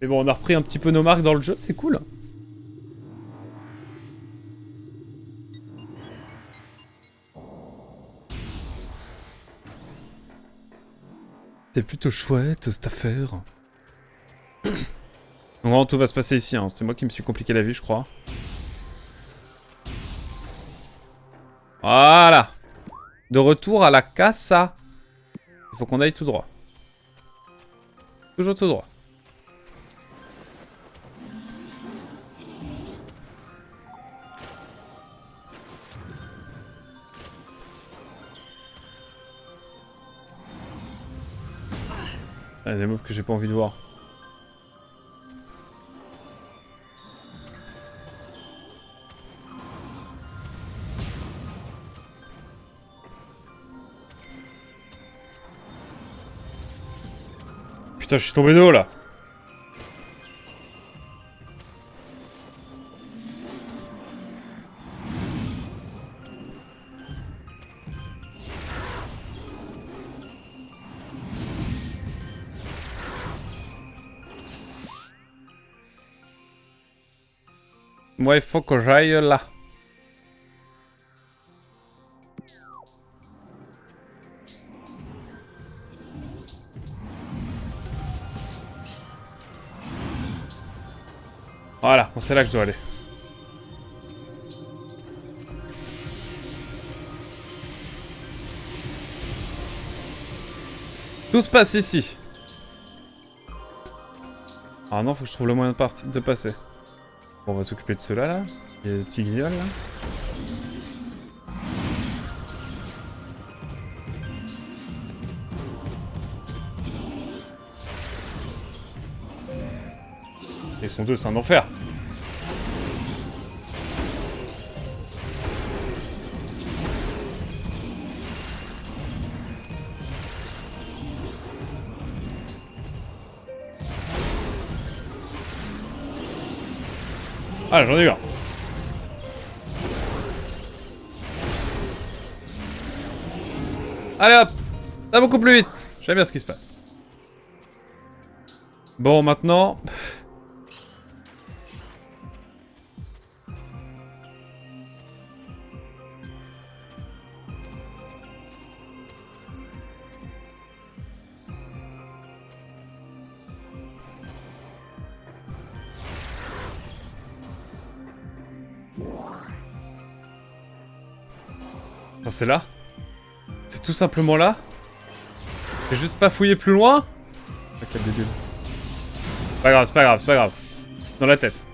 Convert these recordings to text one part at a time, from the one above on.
Mais bon, on a repris un petit peu nos marques dans le jeu, c'est cool. C'est plutôt chouette cette affaire. Donc vraiment, tout va se passer ici, hein. C'est moi qui me suis compliqué la vie, je crois. Voilà. De retour à la casa. Il faut qu'on aille tout droit. Toujours tout droit. Il y a des mobs que j'ai pas envie de voir. Putain, je suis tombé de haut là. Moi, il faut que j'aille là. Voilà, bon, c'est là que je dois aller. Tout se passe ici. Ah non, faut que je trouve le moyen de passer. Bon, on va s'occuper de ceux-là, là. Petits guignols, là. Ils sont deux, c'est un enfer. Ah, j'en ai eu un. Allez hop, ça va beaucoup plus vite. J'aime bien ce qui se passe. Bon, maintenant... Ah, c'est là. C'est tout simplement là. J'ai juste pas fouillé plus loin. Ah, quel débile. C'est pas grave, c'est pas grave, c'est pas grave. Dans la tête.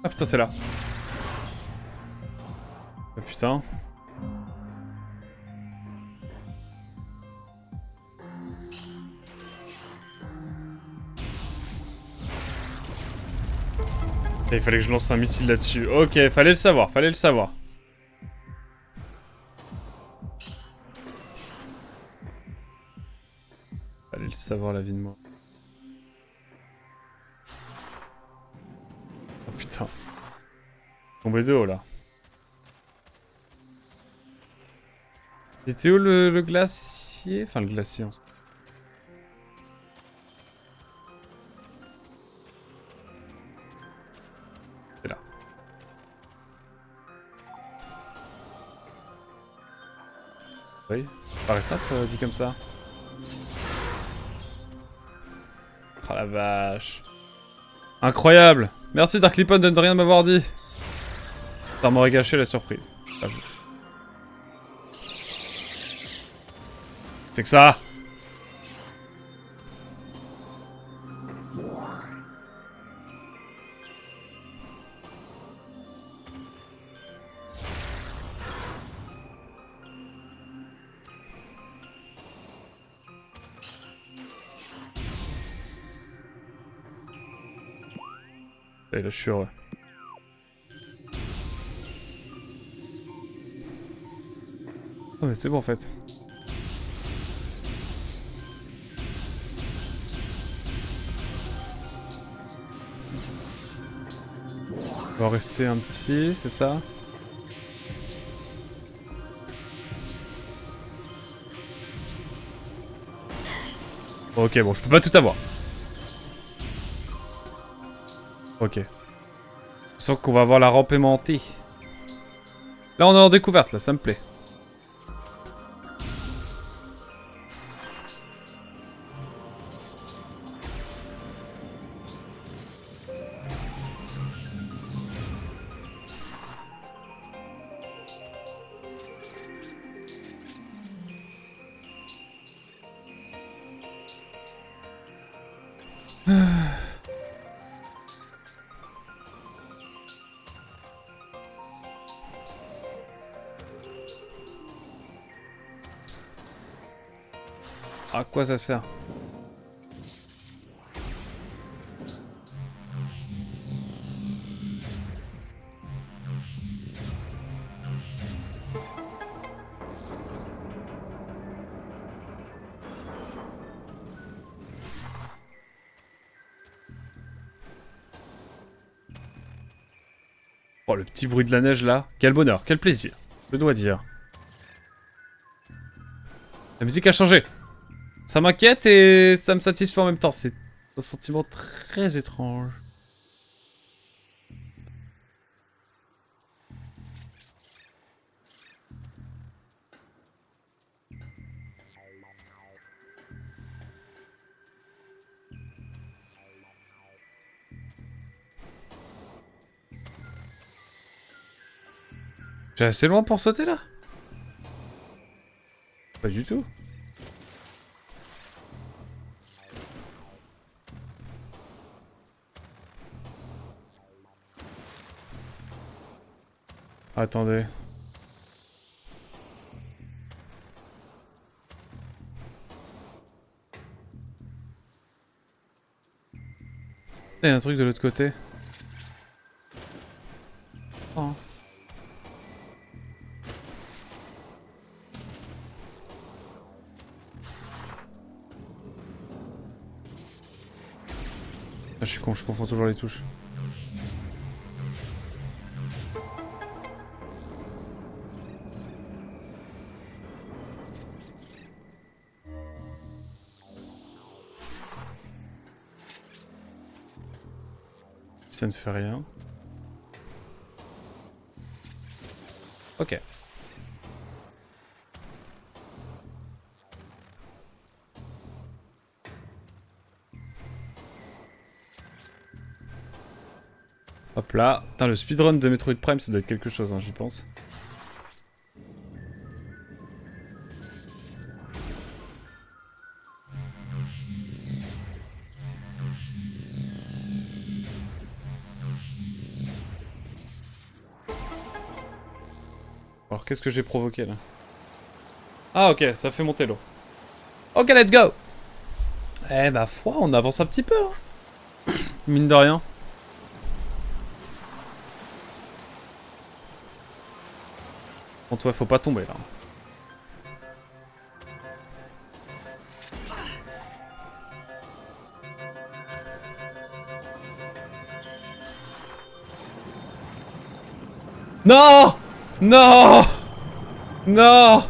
Ah putain, c'est là. Ah putain. Il fallait que je lance un missile là-dessus. Ok, fallait le savoir, fallait le savoir. Fallait le savoir, la vie de moi. Oh putain. Tombé de haut là. C'était où le glacier? Enfin, le glacier en soi. C'est là. Oui, ça paraît simple dit comme ça. Oh la vache. Incroyable. Merci Darklipon de ne rien m'avoir dit. Ça m'aurait gâché la surprise. J'avoue. C'est que ça. Et là, je suis heureux. Oh mais c'est bon en fait. On va rester un petit, c'est ça? Ok, bon, je peux pas tout avoir. Ok. Je sens qu'on va avoir la rampe aimantée. Là, on est en découverte, là, ça me plaît. À quoi ça sert? Oh, le petit bruit de la neige là. Quel bonheur, quel plaisir. Je dois dire. La musique a changé. Ça m'inquiète et ça me satisfait en même temps. C'est un sentiment très étrange. J'ai assez loin pour sauter là? Pas du tout. Attendez. Il y a un truc de l'autre côté. Oh. Ah, je suis con, je confonds toujours les touches. Ça ne fait rien. Ok. Hop là. Putain, le speedrun de Metroid Prime, ça doit être quelque chose, hein, j'y pense. Alors, qu'est-ce que j'ai provoqué, là? Ah, ok, ça fait monter l'eau. Ok, let's go! Eh, ma foi, on avance un petit peu, hein. Mine de rien. Bon, toi, faut pas tomber, là. Non! Non! Non!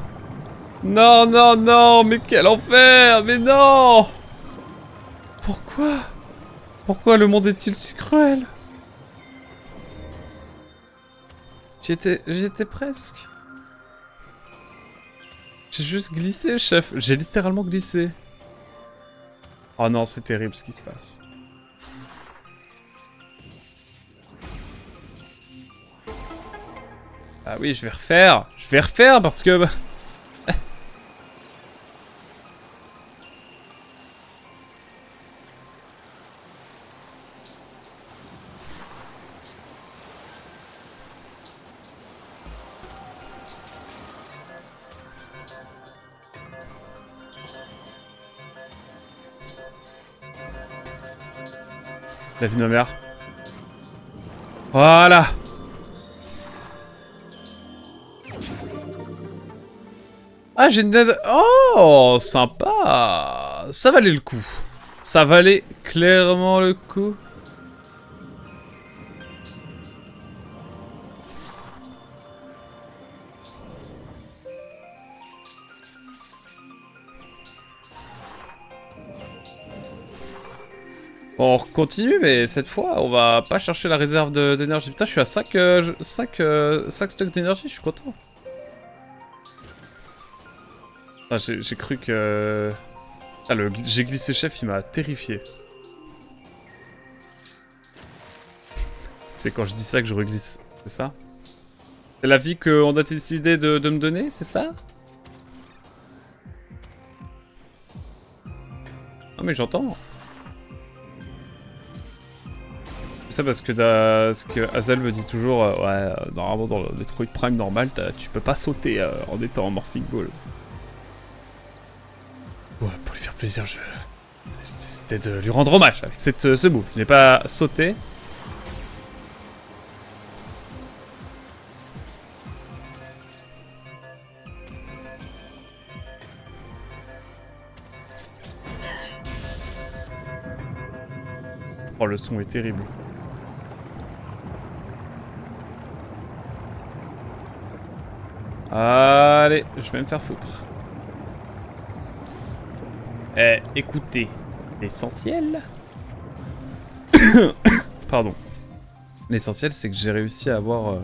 Non, non, non! Mais quel enfer! Mais non! Pourquoi? Pourquoi le monde est-il si cruel? J'étais presque. J'ai juste glissé, chef. J'ai littéralement glissé. Oh non, c'est terrible ce qui se passe. Ah oui, je vais refaire. Je vais refaire parce que... La vie de ma mère. Voilà. Ah, j'ai une dead... Oh, sympa. Ça valait le coup. Ça valait clairement le coup. Bon, on continue, mais cette fois, on va pas chercher la réserve d'énergie. Putain, je suis à 5 stocks d'énergie, je suis content. Ah, j'ai cru que... Ah, j'ai glissé chef, il m'a terrifié. C'est quand je dis ça que je reglisse, c'est ça? C'est la vie qu'on a décidé de me donner, c'est ça? Ah mais j'entends. C'est ça parce que, ce que Hazel me dit toujours, ouais, normalement dans le Metroid Prime normal, tu peux pas sauter en étant en Morphing Ball. Ouais, pour lui faire plaisir, c'était de lui rendre hommage avec ce move. Je n'ai pas sauté. Oh, le son est terrible. Allez, je vais me faire foutre. Écoutez, l'essentiel... Pardon. L'essentiel, c'est que j'ai réussi à avoir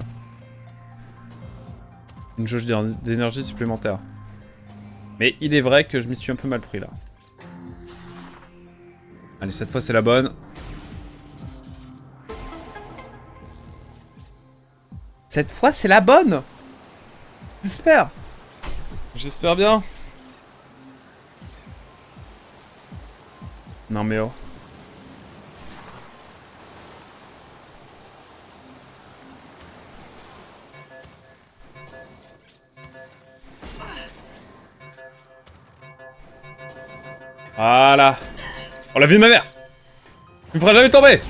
une jauge d'énergie supplémentaire. Mais il est vrai que je m'y suis un peu mal pris, là. Allez, cette fois, c'est la bonne. Cette fois, c'est la bonne! J'espère! J'espère bien. Non mais oh. Voilà. Oh la vie de ma mère! Tu me feras jamais tomber!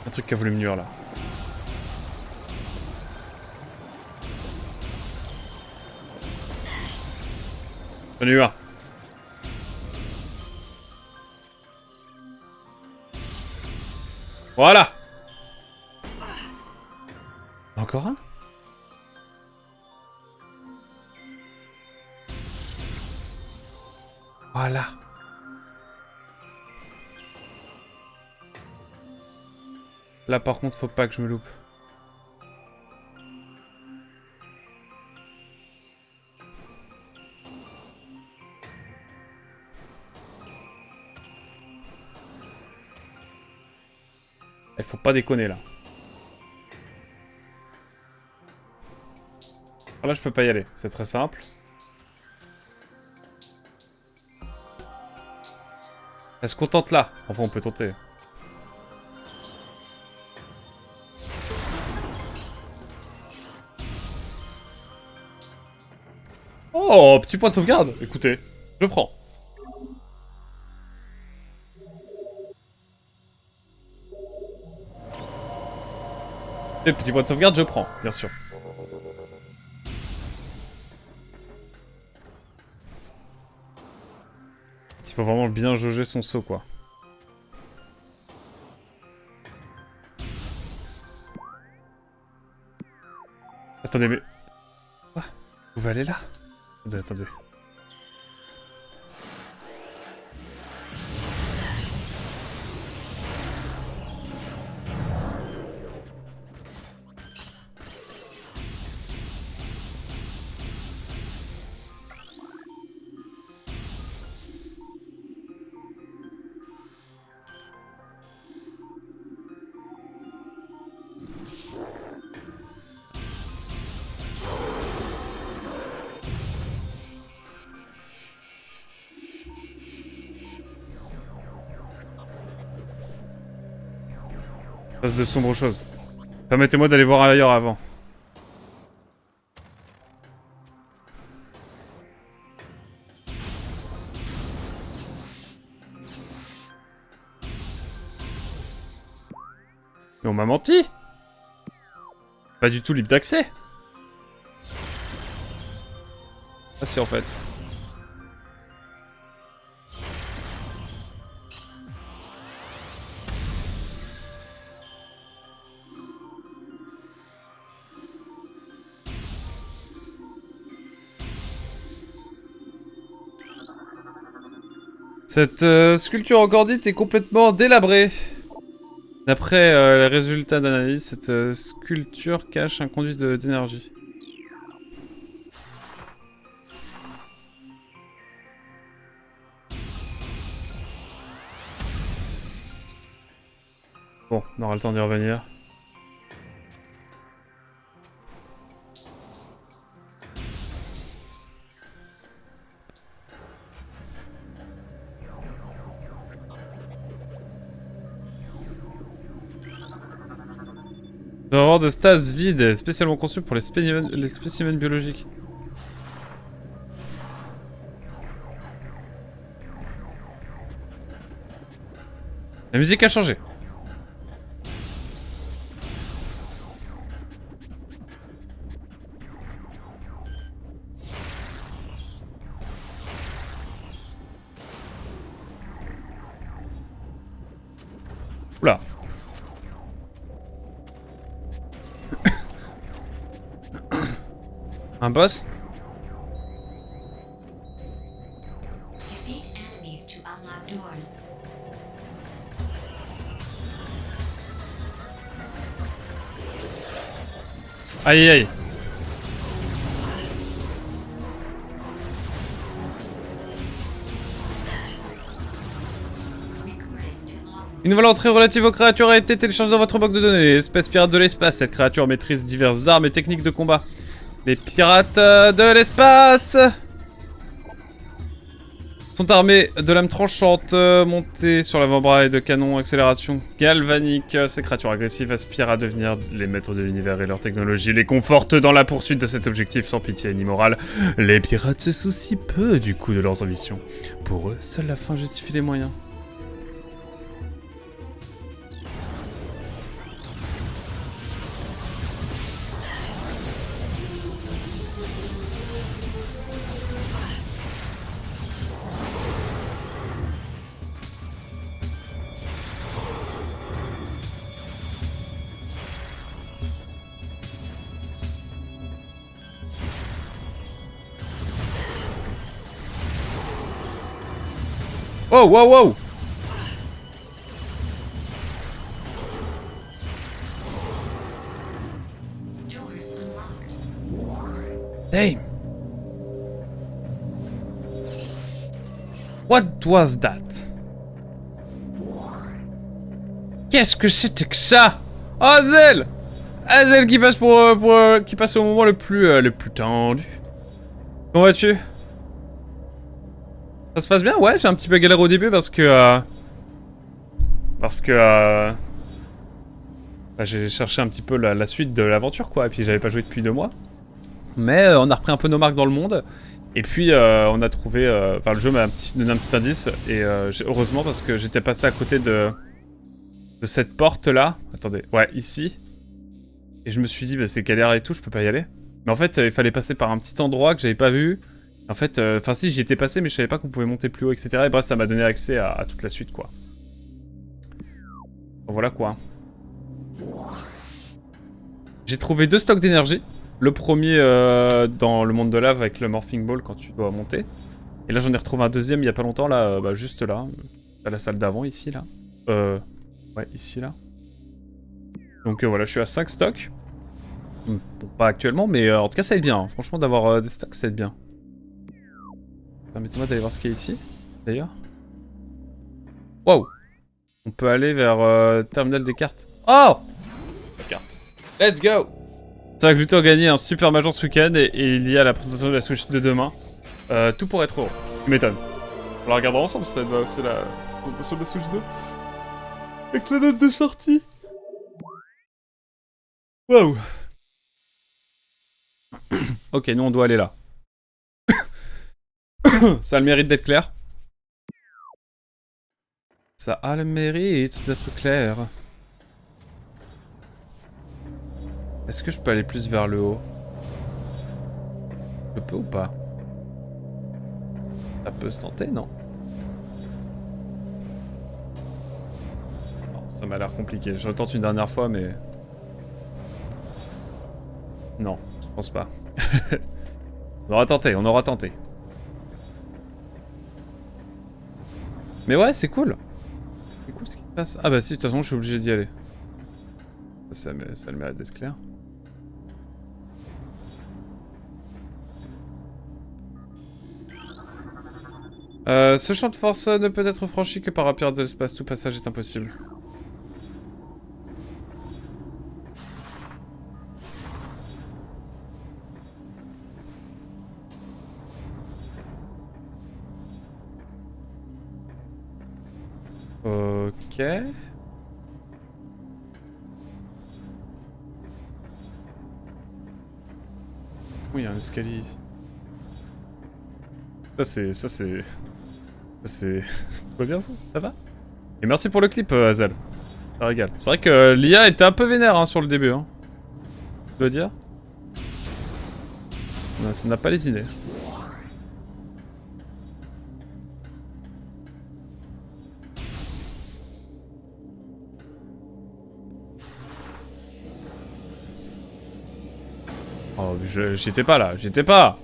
Un truc qui a voulu me nuire là. J'en ai eu un. Voilà! Encore un? Voilà. Là par contre faut pas que je me loupe. Il faut pas déconner là. Ah, là je peux pas y aller, c'est très simple. Est-ce qu'on tente là? Enfin on peut tenter. Oh, petit point de sauvegarde. Écoutez, je prends. Et petit point de sauvegarde, je prends, bien sûr. Il faut vraiment bien jauger son saut, quoi. Attendez, mais... Quoi? Vous pouvez aller là? Attendez, attendez. Passe de sombres choses. Permettez-moi d'aller voir ailleurs avant. Mais on m'a menti! Pas du tout libre d'accès. Ah si en fait. Cette sculpture encordite est complètement délabrée. D'après les résultats d'analyse, cette sculpture cache un conduit d'énergie. Bon, on aura le temps d'y revenir. Réservoir de stase vide, spécialement conçu pour les spécimens biologiques. La musique a changé. Oula. Un boss? Aïe aïe. Une nouvelle entrée relative aux créatures a été téléchargée dans votre banque de données. Espèce pirate de l'espace. Cette créature maîtrise diverses armes et techniques de combat. Les pirates de l'espace sont armés de lames tranchantes montées sur l'avant-bras et de canons accélération galvanique. Ces créatures agressives aspirent à devenir les maîtres de l'univers et leur technologie les conforte dans la poursuite de cet objectif sans pitié ni morale. Les pirates se soucient peu du coût de leurs ambitions. Pour eux, seule la fin justifie les moyens. Oh, wow, wow! Damn! What was that? Qu'est-ce que c'était que ça? Oh, Azel! Azel qui passe qui passe au moment le plus tendu. Comment vas-tu? Ça se passe bien? Ouais, j'ai un petit peu galère au début parce que... bah, j'ai cherché un petit peu la suite de l'aventure, quoi. Et puis j'avais pas joué depuis 2 mois. Mais on a repris un peu nos marques dans le monde. Et puis on a trouvé... Enfin, le jeu m'a donné un petit indice. Et heureusement parce que j'étais passé à côté de cette porte-là. Attendez, ouais, ici. Et je me suis dit, bah, c'est galère et tout, je peux pas y aller. Mais en fait, il fallait passer par un petit endroit que j'avais pas vu. En fait, enfin si, j'y étais passé, mais je savais pas qu'on pouvait monter plus haut, etc. Et bref, ça m'a donné accès à toute la suite, quoi. Voilà, quoi. J'ai trouvé 2 stocks d'énergie. Le premier dans le monde de lave avec le Morphing Ball quand tu dois monter. Et là, j'en ai retrouvé un deuxième il y a pas longtemps, là, bah, juste là. À la salle d'avant, ici, là. Ouais, ici, là. Donc voilà, je suis à 5 stocks. Bon, pas actuellement, mais en tout cas, ça aide bien. Hein. Franchement, d'avoir des stocks, ça aide bien. Permettez-moi d'aller voir ce qu'il y a ici, d'ailleurs. Wow! On peut aller vers terminal des cartes. Oh! La carte. Let's go! C'est vrai que Luthor a gagné un super major ce week-end et il y a la présentation de la Switch de demain. Tout pour être heureux. Tu m'étonnes. On la regardera ensemble, ça va aussi la présentation de la Switch 2. Avec la date de sortie. Wow! Ok, nous on doit aller là. Ça a le mérite d'être clair. Ça a le mérite d'être clair. Est-ce que je peux aller plus vers le haut? Je peux ou pas? Ça peut se tenter, non? Non, ça m'a l'air compliqué. Je retente une dernière fois, mais... Non, je pense pas. On aura tenté, on aura tenté. Mais ouais, c'est cool. C'est cool ce qui se passe. Ah bah si, de toute façon, je suis obligé d'y aller. Ça le mérite d'être clair. Ce champ de force ne peut être franchi que par un pirate de l'espace. Tout passage est impossible. Ok. Oui, il y a un escalier ici. Ça c'est... Tout va bien vous? Ça va? Et merci pour le clip, Hazel. Ça régale. C'est vrai que l'IA était un peu vénère hein, sur le début. Hein. Je dois dire. Non, ça n'a pas lésiné. Oh, j'étais pas là, j'étais pas!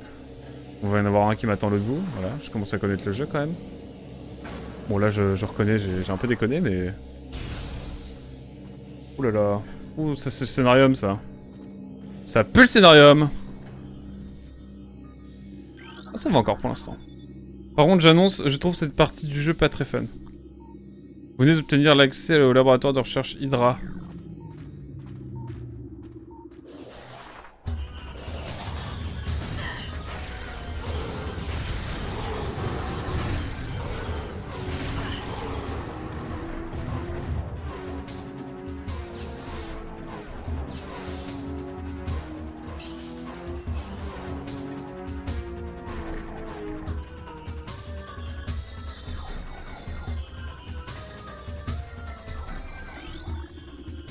On va y en avoir un qui m'attend l'autre bout, voilà, je commence à connaître le jeu quand même. Bon là je reconnais, j'ai un peu déconné mais... Ouh là là. Ouh, ça c'est le scénarium ça. Ça pue le scénarium. Ah, ça va encore pour l'instant. Par contre j'annonce, je trouve cette partie du jeu pas très fun. Vous venez d'obtenir l'accès au laboratoire de recherche Hydra.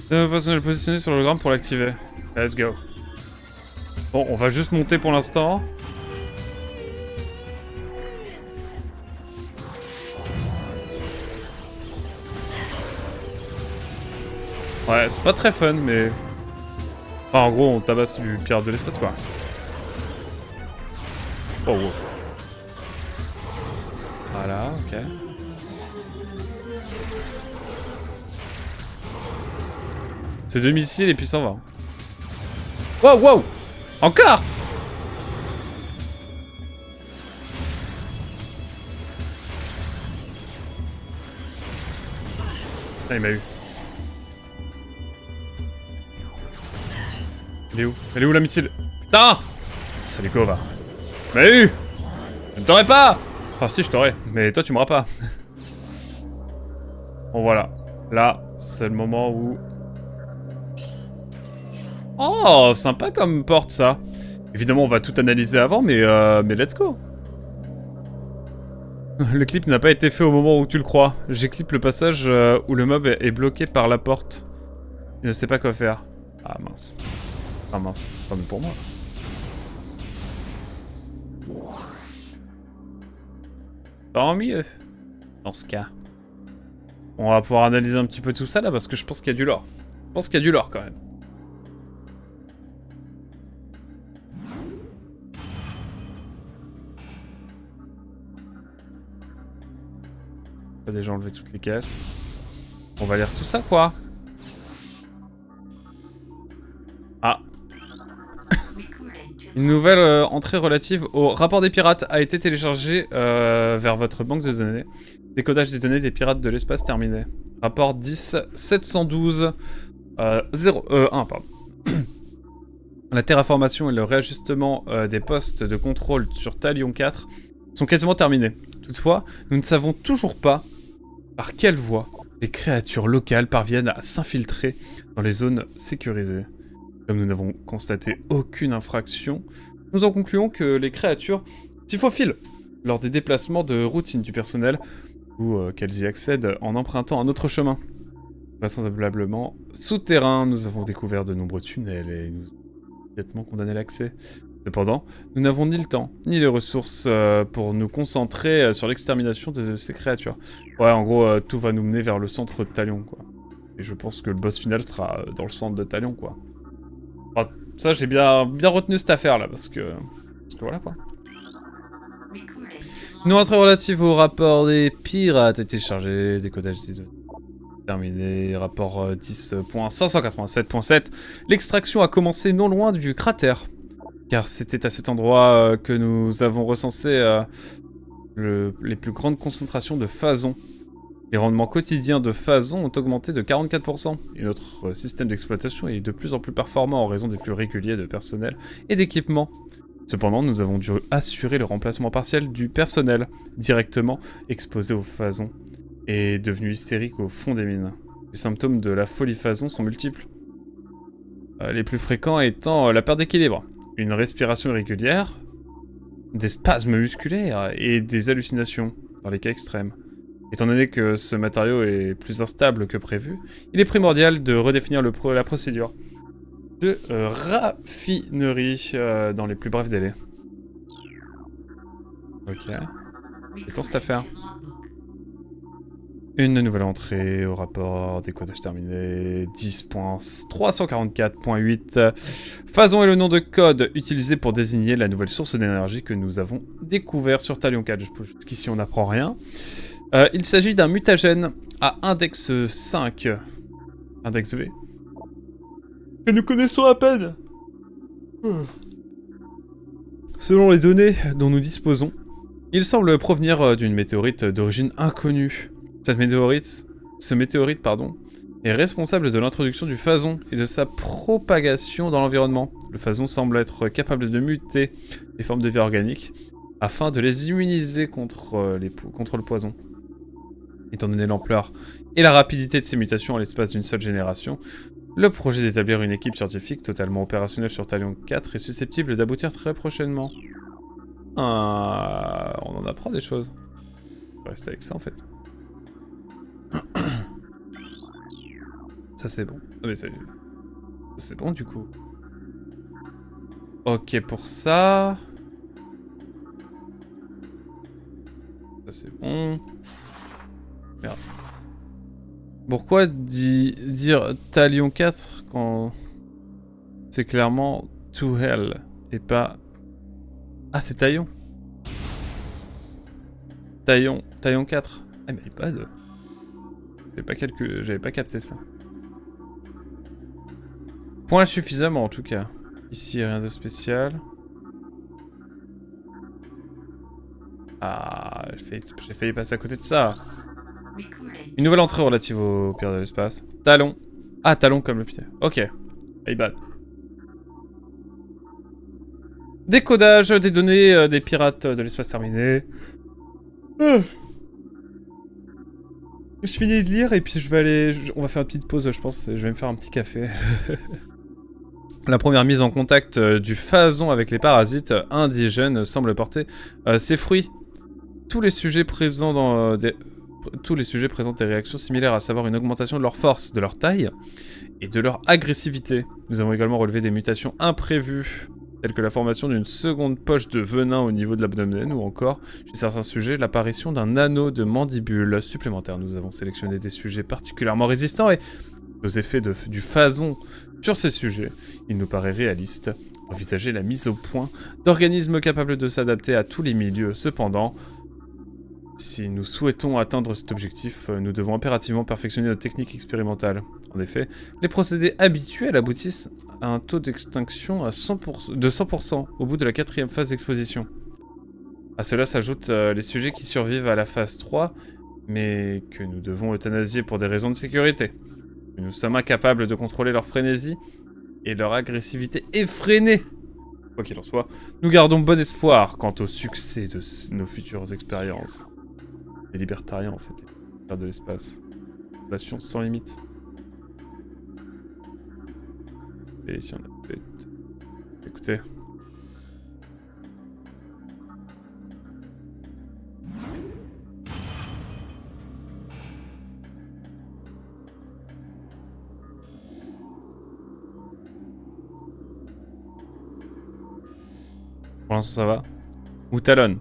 Personnel positionné sur le gramme pour l'activer. Let's go. Bon, on va juste monter pour l'instant. Ouais, c'est pas très fun, mais... Enfin, en gros, on tabasse du pirate de l'espace, quoi. Oh, wow. Voilà, ok. C'est deux missiles et puis ça va. Wow, wow! Encore! Ah, il m'a eu. Il est où? Elle est où la missile? Putain! Salut Kova. Tu m'as eu! Je ne t'aurais pas! Enfin si, je t'aurais. Mais toi, tu m'auras pas. Bon, voilà. Là, c'est le moment où... Oh, sympa comme porte, ça. Évidemment, on va tout analyser avant, mais let's go. Le clip n'a pas été fait au moment où tu le crois. J'ai clip le passage où le mob est bloqué par la porte. Il ne sait pas quoi faire. Ah mince. Ah mince, tant mieux pour moi. Tant mieux. Dans ce cas. On va pouvoir analyser un petit peu tout ça là parce que je pense qu'il y a du lore. Je pense qu'il y a du lore quand même. On va déjà enlever toutes les caisses. On va lire tout ça quoi. Ah. Une nouvelle entrée relative au rapport des pirates a été téléchargée vers votre banque de données. Décodage des données des pirates de l'espace terminé. Rapport 10 712 1, pardon. La terraformation et le réajustement des postes de contrôle sur Talion 4 sont quasiment terminés. Toutefois, nous ne savons toujours pas par quelle voie les créatures locales parviennent à s'infiltrer dans les zones sécurisées. Comme nous n'avons constaté aucune infraction, nous en concluons que les créatures s'y faufilent lors des déplacements de routine du personnel ou qu'elles y accèdent en empruntant un autre chemin. Vraisemblablement souterrain, nous avons découvert de nombreux tunnels et nous avons immédiatement condamné l'accès. Cependant, nous n'avons ni le temps, ni les ressources pour nous concentrer sur l'extermination de ces créatures. Ouais, en gros, tout va nous mener vers le centre de Talion, quoi. Et je pense que le boss final sera dans le centre de Talion, quoi. Enfin, ça, j'ai bien retenu cette affaire-là, parce que voilà, quoi. Une entrée relative au rapport des pirates a été chargée, décodage des données terminé, rapport 10.587.7. L'extraction a commencé non loin du cratère, car c'était à cet endroit que nous avons recensé les plus grandes concentrations de phasons. Les rendements quotidiens de phasons ont augmenté de 44%, et notre système d'exploitation est de plus en plus performant en raison des flux réguliers de personnel et d'équipements. Cependant, nous avons dû assurer le remplacement partiel du personnel, directement exposé aux phasons, et devenu hystérique au fond des mines. Les symptômes de la folie phason sont multiples. Les plus fréquents étant la perte d'équilibre, une respiration irrégulière, des spasmes musculaires et des hallucinations, dans les cas extrêmes. Étant donné que ce matériau est plus instable que prévu, il est primordial de redéfinir la procédure de raffinerie dans les plus brefs délais. Ok. Étant cette affaire. Une nouvelle entrée au rapport, décodage terminé, 10.344.8. Phason est le nom de code utilisé pour désigner la nouvelle source d'énergie que nous avons découvert sur Talion 4. Jusqu'ici on n'apprend rien. Il s'agit d'un mutagène à index 5. Index V. Que nous connaissons à peine. Selon les données dont nous disposons, il semble provenir d'une météorite d'origine inconnue. Ce météorite, est responsable de l'introduction du phason et de sa propagation dans l'environnement. Le phason semble être capable de muter les formes de vie organique afin de les immuniser contre le poison. Étant donné l'ampleur et la rapidité de ces mutations à l'espace d'une seule génération, le projet d'établir une équipe scientifique totalement opérationnelle sur Talion 4 est susceptible d'aboutir très prochainement. On en apprend des choses. On va rester avec ça en fait. Ça c'est bon. Ah mais c'est bon du coup. Ok pour ça. Ça c'est bon. Merde. Pourquoi dire Talion 4 quand c'est clairement To Hell et pas... Ah c'est Taillon. Taillon 4. Ah mais pas de... J'avais pas capté ça. Point suffisamment en tout cas. Ici rien de spécial. Ah, j'ai failli passer à côté de ça. Une nouvelle entrée relative au pire de l'espace. Talon. Ah, talon comme le pied. Ok. My bad. Décodage des données des pirates de l'espace terminé. Je finis de lire et puis je vais aller... On va faire une petite pause, je pense. Je vais me faire un petit café. La première mise en contact du phason avec les parasites indigènes semble porter ses fruits. Tous les sujets présentent des réactions similaires, à savoir une augmentation de leur force, de leur taille et de leur agressivité. Nous avons également relevé des mutations imprévues, telles que la formation d'une seconde poche de venin au niveau de l'abdomen, ou encore, chez certains sujets, l'apparition d'un anneau de mandibule supplémentaire. Nous avons sélectionné des sujets particulièrement résistants et aux effets du phason sur ces sujets, il nous paraît réaliste d'envisager la mise au point d'organismes capables de s'adapter à tous les milieux. Cependant, si nous souhaitons atteindre cet objectif, nous devons impérativement perfectionner notre technique expérimentale. En effet, les procédés habituels aboutissent à un taux d'extinction de 100% au bout de la 4e phase d'exposition. À cela s'ajoutent les sujets qui survivent à la phase 3, mais que nous devons euthanasier pour des raisons de sécurité. Nous sommes incapables de contrôler leur frénésie et leur agressivité effrénée. Quoi qu'il en soit, nous gardons bon espoir quant au succès de nos futures expériences. Les libertariens, en fait, les pères de l'espace. Passion sans limite. Et ici, on a fait... Écoutez. Pour l'instant, ça va. Ou Talon.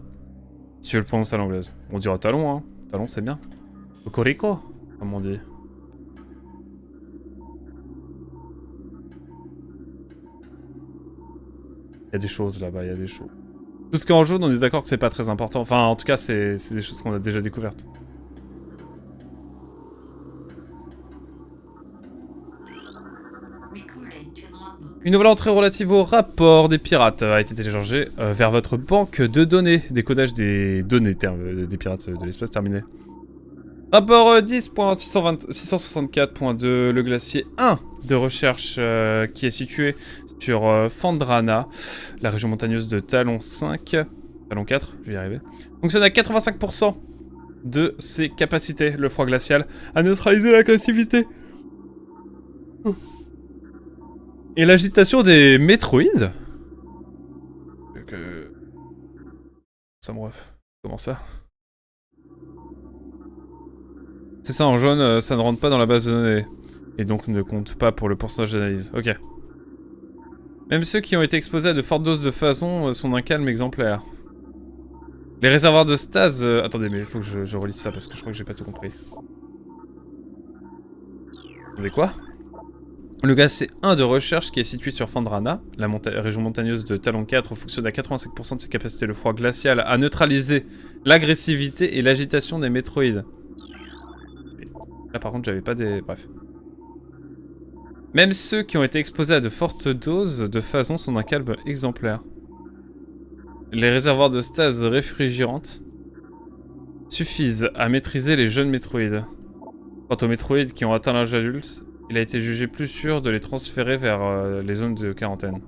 Si tu veux le prononcer à l'anglaise. On dira Talon, hein. Talon, c'est bien. Cocorico, comme on dit. Il y a des choses là-bas, il y a des choses. Tout ce qui est en jaune, on est d'accord que c'est pas très important. Enfin, en tout cas, c'est des choses qu'on a déjà découvertes. Une nouvelle entrée relative au rapport des pirates a été téléchargée vers votre banque de données. Décodage des données des pirates de l'espace terminé. Rapport 10.664.2, le glacier 1 de recherche qui est situé sur Phandrana, la région montagneuse de Talon 5, Talon 4, je vais y arriver, fonctionne à 85% de ses capacités, le froid glacial, à neutraliser l'agressivité. Et l'agitation des métroïdes. Ça me ref. Comment ça? C'est ça, en jaune, ça ne rentre pas dans la base de données. Et donc ne compte pas pour le pourcentage d'analyse. Ok. Même ceux qui ont été exposés à de fortes doses de phasons sont d'un calme exemplaire. Les réservoirs de stase... attendez, mais il faut que je relise ça parce que je crois que j'ai pas tout compris. Attendez, quoi? Le glacier 1 de recherche qui est situé sur Phandrana, la région montagneuse de Talon 4, fonctionne à 85% de ses capacités. Le froid glacial à neutraliser l'agressivité et l'agitation des métroïdes. Là par contre j'avais pas des... Bref. Même ceux qui ont été exposés à de fortes doses de phasons sont d'un calme exemplaire. Les réservoirs de stase réfrigérante suffisent à maîtriser les jeunes métroïdes. Quant aux métroïdes qui ont atteint l'âge adulte, il a été jugé plus sûr de les transférer vers les zones de quarantaine.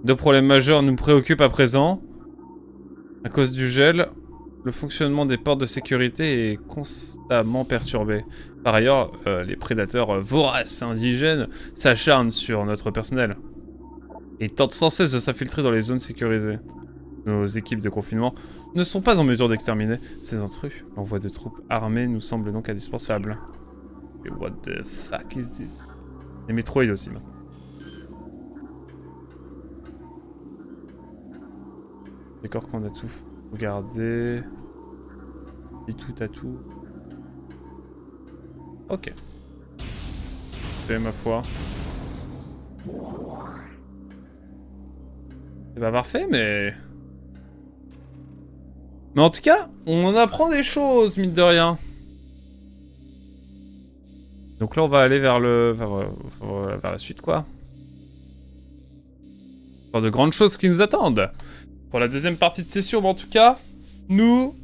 Deux problèmes majeurs nous préoccupent à présent. À cause du gel, le fonctionnement des portes de sécurité est constamment perturbé. Par ailleurs, les prédateurs voraces indigènes s'acharnent sur notre personnel et tentent sans cesse de s'infiltrer dans les zones sécurisées. Nos équipes de confinement ne sont pas en mesure d'exterminer ces intrus. L'envoi de troupes armées nous semble donc indispensable. Et what the fuck is this? Les métroïdes aussi maintenant. D'accord qu'on a tout regardé. Et tout à tout. Ok. C'est ma foi. C'est pas parfait, mais... Mais en tout cas, on en apprend des choses, mine de rien. Donc là, on va aller vers vers la suite, quoi. Enfin, de grandes choses qui nous attendent. Pour la deuxième partie de session, mais en tout cas, nous,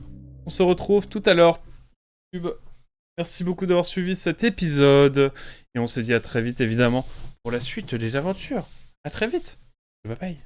on se retrouve tout à l'heure. Merci beaucoup d'avoir suivi cet épisode. Et on se dit à très vite, évidemment, pour la suite des aventures. À très vite. Bye bye.